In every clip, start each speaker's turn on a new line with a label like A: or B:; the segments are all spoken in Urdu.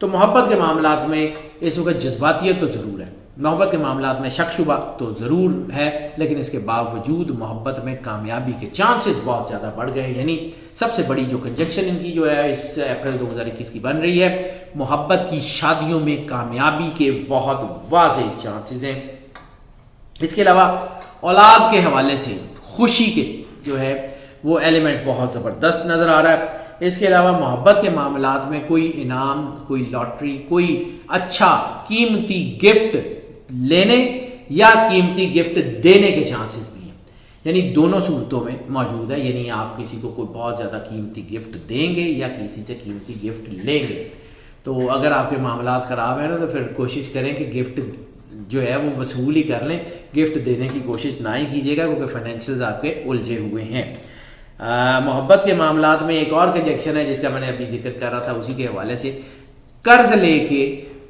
A: تو محبت کے معاملات میں اس وقت جذباتیت تو ضرور ہے، محبت کے معاملات میں شک شبہ تو ضرور ہے، لیکن اس کے باوجود محبت میں کامیابی کے چانسز بہت زیادہ بڑھ گئے ہیں۔ یعنی سب سے بڑی جو کنجکشن ان کی جو ہے اس اپریل 2021 کی بن رہی ہے، محبت کی شادیوں میں کامیابی کے بہت واضح چانسز ہیں۔ اس کے علاوہ اولاد کے حوالے سے خوشی کے جو ہے وہ ایلیمنٹ بہت زبردست نظر آ رہا ہے۔ اس کے علاوہ محبت کے معاملات میں کوئی انعام، کوئی لاٹری، کوئی اچھا قیمتی گفٹ لینے یا قیمتی گفٹ دینے کے چانسز بھی ہیں، یعنی دونوں صورتوں میں موجود ہے۔ یعنی آپ کسی کو کوئی بہت زیادہ قیمتی گفٹ دیں گے یا کسی سے قیمتی گفٹ لیں گے، تو اگر آپ کے معاملات خراب ہیں نا تو پھر کوشش کریں کہ گفٹ جو ہے وہ وصول ہی کر لیں، گفٹ دینے کی کوشش نہ ہی کیجیے گا کیونکہ فائنینشیلز آپ کے الجھے ہوئے ہیں۔ محبت کے معاملات میں ایک اور کنجیکشن ہے جس کا میں نے ابھی ذکر کر رہا تھا، اسی کے حوالے سے قرض لے کے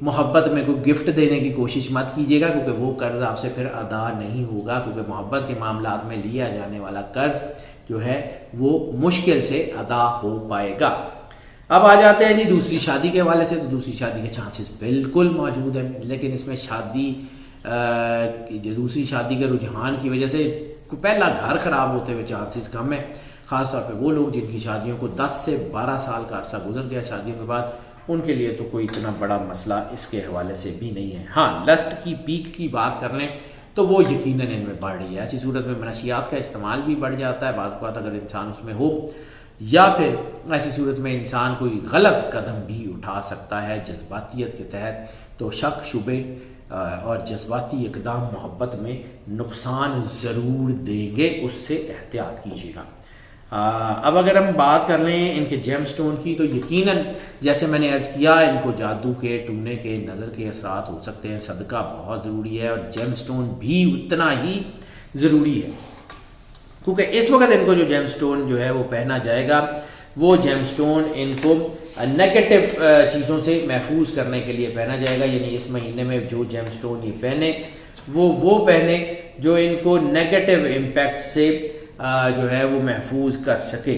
A: محبت میں کوئی گفٹ دینے کی کوشش مت کیجیے گا کیونکہ وہ قرض آپ سے پھر ادا نہیں ہوگا، کیونکہ محبت کے معاملات میں لیا جانے والا قرض جو ہے وہ مشکل سے ادا ہو پائے گا۔ اب آ جاتے ہیں جی دوسری شادی کے حوالے سے، تو دوسری شادی کے چانسز بالکل موجود ہیں، لیکن اس میں دوسری شادی کے رجحان کی وجہ سے پہلا گھر خراب ہوتے ہوئے چانسز کم ہیں، خاص طور پہ وہ لوگ جن کی شادیوں کو 10 سے 12 سال کا عرصہ گزر گیا شادیوں کے بعد، ان کے لیے تو کوئی اتنا بڑا مسئلہ اس کے حوالے سے بھی نہیں ہے۔ ہاں لسٹ کی پیک کی بات کر لیں تو وہ یقیناً ان میں بڑھ رہی ہے۔ ایسی صورت میں منشیات کا استعمال بھی بڑھ جاتا ہے بعض اوقات اگر انسان اس میں ہو، یا پھر ایسی صورت میں انسان کوئی غلط قدم بھی اٹھا سکتا ہے جذباتیت کے تحت۔ تو شک شبے اور جذباتی اقدام محبت میں نقصان ضرور دیں گے، اس سے احتیاط کیجیے گا۔ اب اگر ہم بات کر لیں ان کے جیم سٹون کی، تو یقیناً جیسے میں نے عرض کیا ان کو جادو کے، ٹونے کے، نظر کے اثرات ہو سکتے ہیں، صدقہ بہت ضروری ہے اور جیم سٹون بھی اتنا ہی ضروری ہے، کیونکہ اس وقت ان کو جو جیم سٹون جو ہے وہ پہنا جائے گا، وہ جیم سٹون ان کو نیگیٹو چیزوں سے محفوظ کرنے کے لیے پہنا جائے گا۔ یعنی اس مہینے میں جو جیم سٹون یہ پہنے وہ پہنے جو ان کو نیگیٹو امپیکٹ سے جو ہے وہ محفوظ کر سکے۔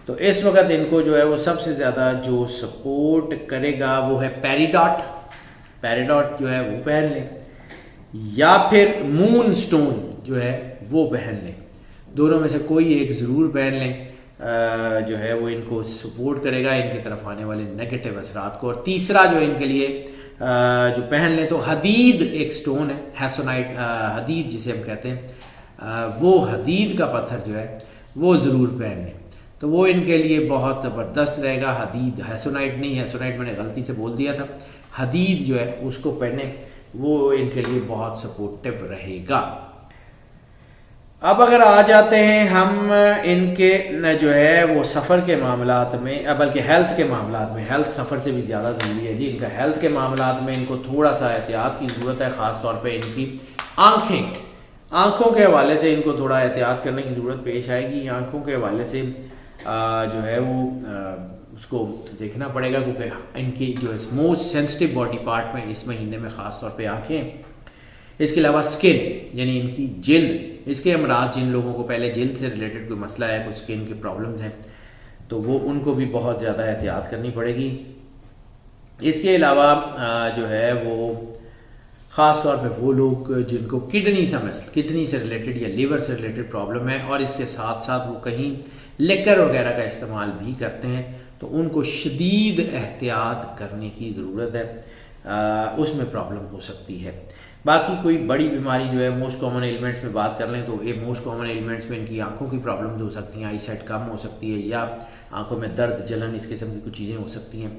A: تو اس وقت ان کو جو ہے وہ سب سے زیادہ جو سپورٹ کرے گا وہ ہے پیریڈاٹ جو ہے وہ پہن لیں، یا پھر مون سٹون جو ہے وہ پہن لیں، دونوں میں سے کوئی ایک ضرور پہن لیں، جو ہے وہ ان کو سپورٹ کرے گا ان کی طرف آنے والے نیگیٹو اثرات کو۔ اور تیسرا جو ان کے لیے جو پہن لیں تو حدید ایک سٹون ہے، ہیسونائٹ حدید جسے ہم کہتے ہیں، وہ حدید کا پتھر جو ہے وہ ضرور پہن لیں، تو وہ ان کے لیے بہت زبردست رہے گا۔ حدید، ہیسونائٹ نہیں، ہیسونائٹ میں نے غلطی سے بول دیا تھا، حدید جو ہے اس کو پہنیں، وہ ان کے لیے بہت سپورٹیو رہے گا۔ اب اگر آ جاتے ہیں ہم ان کے جو ہے وہ سفر کے معاملات میں، بلکہ ہیلتھ کے معاملات میں، ہیلتھ سفر سے بھی زیادہ ضروری ہے جی، ان کا ہیلتھ کے معاملات میں ان کو تھوڑا سا احتیاط کی ضرورت ہے، خاص طور پہ ان کی آنکھوں کے حوالے سے ان کو تھوڑا احتیاط کرنے کی ضرورت پیش آئے گی۔ آنکھوں کے حوالے سے جو ہے وہ اس کو دیکھنا پڑے گا، کیونکہ ان کی جو موسٹ سینسٹیو باڈی پارٹ میں اس مہینے میں خاص طور پہ آنکھیں۔ اس کے علاوہ سکن یعنی ان کی جلد، اس کے امراض، جن لوگوں کو پہلے جلد سے ریلیٹڈ کوئی مسئلہ ہے، کچھ سکن کے پرابلمز ہیں، تو وہ ان کو بھی بہت زیادہ احتیاط کرنی پڑے گی۔ اس کے علاوہ جو ہے وہ خاص طور پہ وہ لوگ جن کو کڈنی سے ریلیٹڈ یا لیور سے ریلیٹڈ پرابلم ہے، اور اس کے ساتھ ساتھ وہ کہیں لیکر وغیرہ کا استعمال بھی کرتے ہیں، تو ان کو شدید احتیاط کرنے کی ضرورت ہے، اس میں پرابلم ہو سکتی ہے۔ باقی کوئی بڑی بیماری جو ہے موسٹ کامن ایلیمنٹس میں بات کر لیں تو یہ موسٹ کامن ایلیمنٹس میں ان کی آنکھوں کی پرابلمز ہو سکتی ہیں، آئی سائٹ کم ہو سکتی ہے، یا آنکھوں میں درد، جلن، اس قسم کی کچھ چیزیں ہو سکتی ہیں،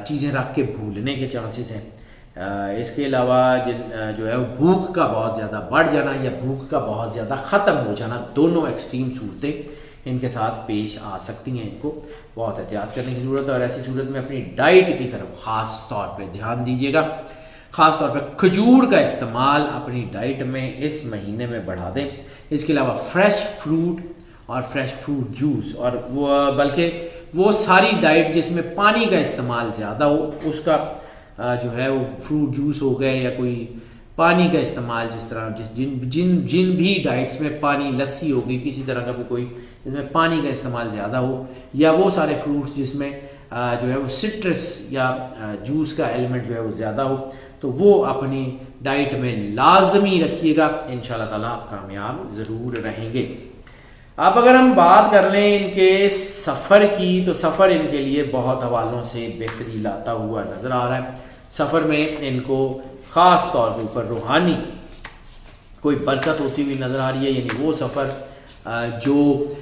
A: چیزیں رکھ کے بھولنے کے چانسز ہیں۔ اس کے علاوہ جو ہے بھوک کا بہت زیادہ بڑھ جانا یا بھوک کا بہت زیادہ ختم ہو جانا، دونوں ایکسٹریم صورتیں ان کے ساتھ پیش آ سکتی ہیں، ان کو بہت احتیاط کرنے کی ضرورت ہے۔ اور ایسی صورت میں اپنی ڈائٹ کی طرف خاص طور پہ دھیان دیجیے گا، خاص طور پہ کھجور کا استعمال اپنی ڈائٹ میں اس مہینے میں بڑھا دیں۔ اس کے علاوہ فریش فروٹ اور فریش فروٹ جوس، اور بلکہ وہ ساری ڈائٹ جس میں پانی کا استعمال زیادہ ہو، اس کا جو ہے وہ فروٹ جوس ہو گئے، یا کوئی پانی کا استعمال، جس طرح جن بھی ڈائٹس میں پانی، لسی ہو گئی، کسی طرح کا بھی کوئی جس میں پانی کا استعمال زیادہ ہو، یا وہ سارے فروٹس جس میں جو ہے وہ سٹرس یا جوس کا ایلیمنٹ جو ہے وہ زیادہ ہو تو وہ اپنی ڈائٹ میں لازمی رکھیے گا، انشاءاللہ تعالیٰ آپ کامیاب ضرور رہیں گے۔ اب اگر ہم بات کر لیں ان کے سفر کی تو سفر ان کے لیے بہت حوالوں سے بہتری لاتا ہوا نظر آ رہا ہے۔ سفر میں ان کو خاص طور کے اوپر روحانی کوئی برکت ہوتی ہوئی نظر آ رہی ہے، یعنی وہ سفر جو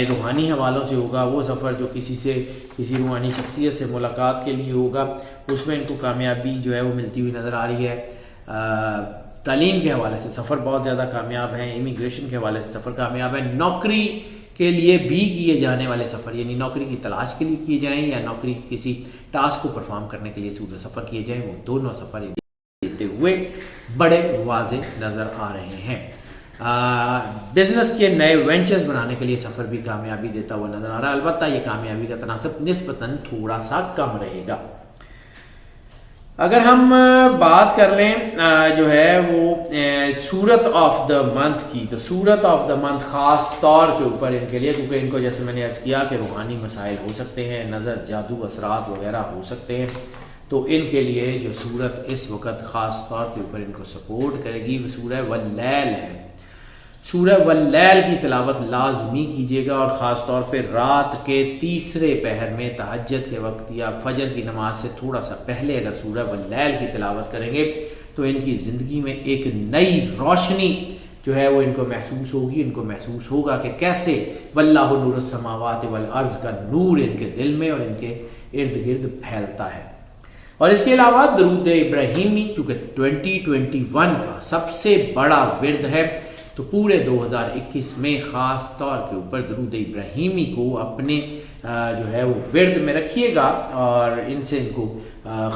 A: روحانی حوالوں سے ہوگا، وہ سفر جو کسی روحانی شخصیت سے ملاقات کے لیے ہوگا، اس میں ان کو کامیابی جو ہے وہ ملتی ہوئی نظر آ رہی ہے۔ تعلیم کے حوالے سے سفر بہت زیادہ کامیاب ہیں، امیگریشن کے حوالے سے سفر کامیاب ہے، نوکری کے لیے بھی کیے جانے والے سفر، یعنی نوکری کی تلاش کے لیے کیے جائیں یا نوکری کی کسی ٹاسک کو پرفارم کرنے کے لیے سفر کیے جائیں، وہ دونوں سفر دیتے ہوئے بڑے واضح نظر آ رہے ہیں۔ بزنس کے نئے وینچرز بنانے کے لیے سفر بھی کامیابی دیتا ہوا نظر آ رہا ہے، البتہ یہ کامیابی کا تناسب نسبتاً تھوڑا سا کم رہے گا۔ اگر ہم بات کر لیں جو ہے وہ صورت آف دا منتھ کی، تو صورت آف دا منتھ خاص طور کے اوپر ان کے لیے، کیونکہ ان کو جیسے میں نے عرض کیا کہ روحانی مسائل ہو سکتے ہیں، نظر جادو اثرات وغیرہ ہو سکتے ہیں، تو ان کے لیے جو صورت اس وقت خاص طور کے اوپر ان کو سپورٹ کرے گی وہ سورہ واللیل ہے۔ سورہ واللیل کی تلاوت لازمی کیجیے گا، اور خاص طور پہ رات کے تیسرے پہر میں تہجد کے وقت یا فجر کی نماز سے تھوڑا سا پہلے اگر سورہ واللیل کی تلاوت کریں گے تو ان کی زندگی میں ایک نئی روشنی جو ہے وہ ان کو محسوس ہوگی، ان کو محسوس ہوگا کہ کیسے واللہ نور السماوات والارض کا نور ان کے دل میں اور ان کے ارد گرد پھیلتا ہے۔ اور اس کے علاوہ درود ابراہیمی کیونکہ 2021 کا سب سے بڑا ورد ہے، تو پورے 2021 میں خاص طور کے اوپر درود ابراہیمی کو اپنے جو ہے وہ ورد میں رکھیے گا، اور ان سے ان کو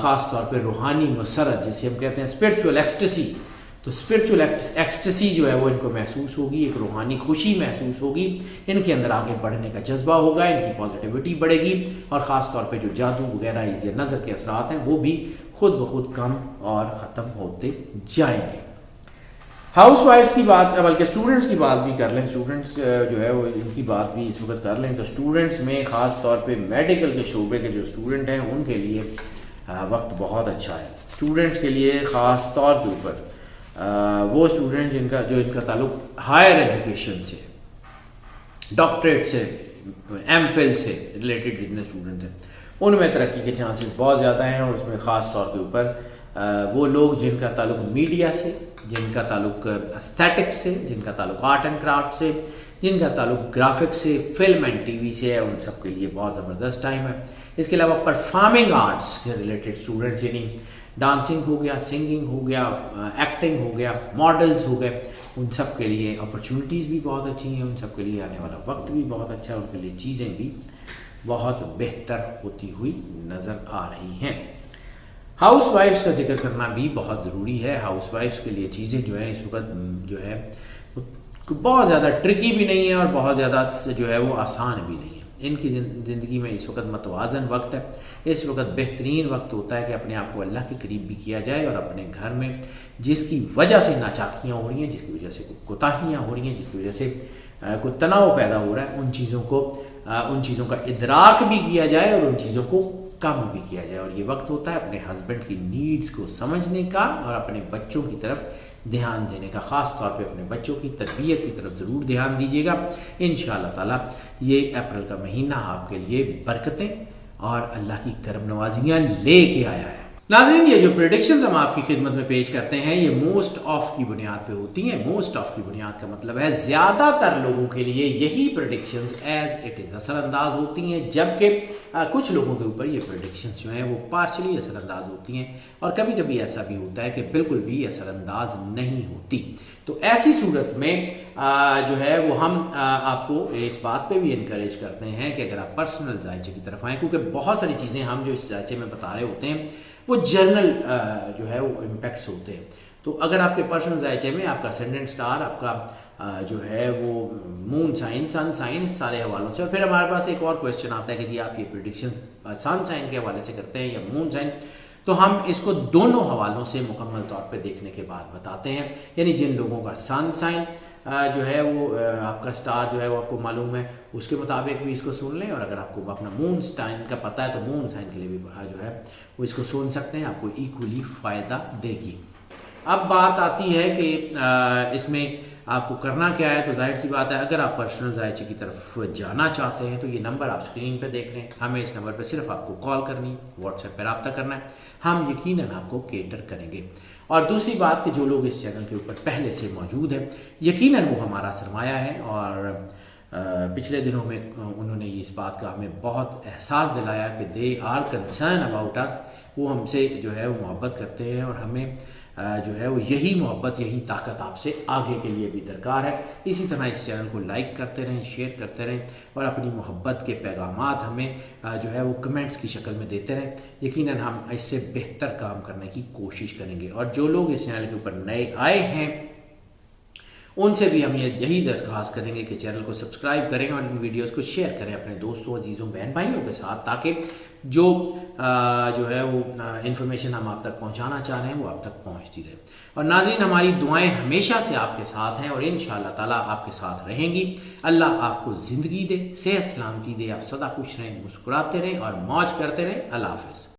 A: خاص طور پہ روحانی مسرت جسے ہم کہتے ہیں اسپرچول ایکسٹسی، تو اسپرچول ایکسٹسی جو ہے وہ ان کو محسوس ہوگی، ایک روحانی خوشی محسوس ہوگی، ان کے اندر آگے بڑھنے کا جذبہ ہوگا، ان کی پازیٹیوٹی بڑھے گی، اور خاص طور پہ جو جادو وغیرہ یا نظر کے اثرات ہیں وہ بھی خود بخود کم اور ختم ہوتے جائیں گے۔ ہاؤس وائفس کی بات، بلکہ اسٹوڈنٹس کی بات بھی کر لیں، اسٹوڈنٹس جو ہے وہ ان کی بات بھی اس وقت کر لیں، تو اسٹوڈنٹس میں خاص طور پہ میڈیکل کے شعبے کے جو اسٹوڈنٹ ہیں ان کے لیے وقت بہت اچھا ہے۔ اسٹوڈنٹس کے لیے خاص طور کے اوپر وہ اسٹوڈنٹ ان کا تعلق ہائر ایجوکیشن سے، ڈاکٹریٹ سے، ایم فل سے ریلیٹڈ جتنے اسٹوڈنٹس ہیں ان میں ترقی کے چانسز بہت زیادہ ہیں، اور اس میں خاص طور کے اوپر وہ لوگ جن کا تعلق میڈیا سے، جن کا تعلق استھیٹکس سے، جن کا تعلق آرٹ اینڈ کرافٹ سے، جن کا تعلق گرافکس سے، فلم اینڈ ٹی وی سے ہے، ان سب کے لیے بہت زبردست ٹائم ہے۔ اس کے علاوہ پرفارمنگ آرٹس سے ریلیٹڈ اسٹوڈنٹس، یعنی ڈانسنگ ہو گیا، سنگنگ ہو گیا، ایکٹنگ ہو گیا، ماڈلز ہو گئے، ان سب کے لیے اپرچونیٹیز بھی بہت اچھی ہیں، ان سب کے لیے آنے والا وقت بھی بہت اچھا ہے، ان کے لیے چیزیں بھی بہت بہتر ہوتی ہوئی نظر آ رہی ہیں۔ ہاؤس وائفس کا ذکر کرنا بھی بہت ضروری ہے۔ ہاؤس وائفس کے لیے چیزیں جو ہیں اس وقت جو ہے بہت زیادہ ٹرکی بھی نہیں ہے اور بہت زیادہ جو ہے وہ آسان بھی نہیں ہے۔ ان کی زندگی میں اس وقت متوازن وقت ہے، اس وقت بہترین وقت ہوتا ہے کہ اپنے آپ کو اللہ کے قریب بھی کیا جائے، اور اپنے گھر میں جس کی وجہ سے ناچاکیاں ہو رہی ہیں، جس کی وجہ سے کوتاہیاں ہو رہی ہیں، جس کی وجہ سے کوئی تناؤ پیدا ہو رہا ہے، ان چیزوں کا ادراک بھی کیا جائے اور ان چیزوں کو کم بھی کیا جائے۔ اور یہ وقت ہوتا ہے اپنے ہسبینڈ کی نیڈز کو سمجھنے کا اور اپنے بچوں کی طرف دھیان دینے کا، خاص طور پہ اپنے بچوں کی تربیت کی طرف ضرور دھیان دیجیے گا۔ انشاءاللہ تعالیٰ یہ اپریل کا مہینہ آپ کے لیے برکتیں اور اللہ کی کرم نوازیاں لے کے آیا ہے۔ ناظرین، یہ جو پریڈکشنز ہم آپ کی خدمت میں پیش کرتے ہیں یہ موسٹ آف کی بنیاد پہ ہوتی ہیں۔ موسٹ آف کی بنیاد کا مطلب ہے زیادہ تر لوگوں کے لیے یہی پریڈکشنز ایز اٹ از اثر انداز ہوتی ہیں، جبکہ کچھ لوگوں کے اوپر یہ پریڈکشنز جو ہیں وہ پارشلی اثر انداز ہوتی ہیں، اور کبھی کبھی ایسا بھی ہوتا ہے کہ بالکل بھی اثر انداز نہیں ہوتی۔ تو ایسی صورت میں جو ہے وہ ہم آپ کو اس بات پہ بھی انکریج کرتے ہیں کہ اگر آپ پرسنل ذائچے کی طرف آئیں، کیونکہ بہت ساری چیزیں ہم جو اس ذائچے میں بتا رہے ہوتے ہیں وہ جرنل جو ہے وہ امپیکٹس ہوتے ہیں۔ تو اگر آپ کے پرسنل ذائچے میں آپ کا اسینڈنٹ اسٹار، آپ کا جو ہے وہ مون سائن، سن سائن، اس سارے حوالوں سے، اور پھر ہمارے پاس ایک اور کویشچن آتا ہے کہ جی آپ یہ پریڈکشن سن سائن کے حوالے سے کرتے ہیں یا مون سائن، تو ہم اس کو دونوں حوالوں سے مکمل طور پہ دیکھنے کے بعد بتاتے ہیں، یعنی جن لوگوں کا سن سائن جو ہے وہ آپ کا سٹار جو ہے وہ آپ کو معلوم ہے، اس کے مطابق بھی اس کو سن لیں، اور اگر آپ کو اپنا مون سائن کا پتہ ہے تو مون سائن کے لیے بھی جو ہے وہ اس کو سن سکتے ہیں، آپ کو ایکولی فائدہ دے گی۔ اب بات آتی ہے کہ اس میں آپ کو کرنا کیا ہے، تو ظاہر سی بات ہے اگر آپ پرسنل ذائچے کی طرف جانا چاہتے ہیں تو یہ نمبر آپ اسکرین پہ دیکھ رہے ہیں، ہمیں اس نمبر پہ صرف آپ کو کال کرنی، واٹس ایپ پہ رابطہ کرنا ہے، ہم یقیناً آپ کو کیٹر کریں گے۔ اور دوسری بات کہ جو لوگ اس چینل کے اوپر پہلے سے موجود ہیں یقیناً وہ ہمارا سرمایہ ہے، اور پچھلے دنوں میں انہوں نے اس بات کا ہمیں بہت احساس دلایا کہ دے آر کنسرن اباؤٹ اس، وہ ہم سے جو ہے وہ محبت کرتے ہیں، اور ہمیں جو ہے وہ یہی محبت، یہی طاقت آپ سے آگے کے لیے بھی درکار ہے۔ اسی طرح اس چینل کو لائک کرتے رہیں، شیئر کرتے رہیں، اور اپنی محبت کے پیغامات ہمیں جو ہے وہ کمنٹس کی شکل میں دیتے رہیں، یقیناً ہم اس سے بہتر کام کرنے کی کوشش کریں گے۔ اور جو لوگ اس چینل کے اوپر نئے آئے ہیں ان سے بھی ہم یہی درخواست کریں گے کہ چینل کو سبسکرائب کریں اور ان ویڈیوز کو شیئر کریں اپنے دوستوں، عزیزوں، بہن بھائیوں کے ساتھ، تاکہ جو ہے وہ انفارمیشن ہم آپ تک پہنچانا چاہ رہے ہیں وہ آپ تک پہنچتی رہے۔ اور ناظرین، ہماری دعائیں ہمیشہ سے آپ کے ساتھ ہیں اور انشاءاللہ تعالیٰ آپ کے ساتھ رہیں گی۔ اللہ آپ کو زندگی دے، صحت سلامتی دے، آپ سدا خوش رہیں، مسکراتے رہیں اور موج کرتے رہیں۔ اللہ حافظ۔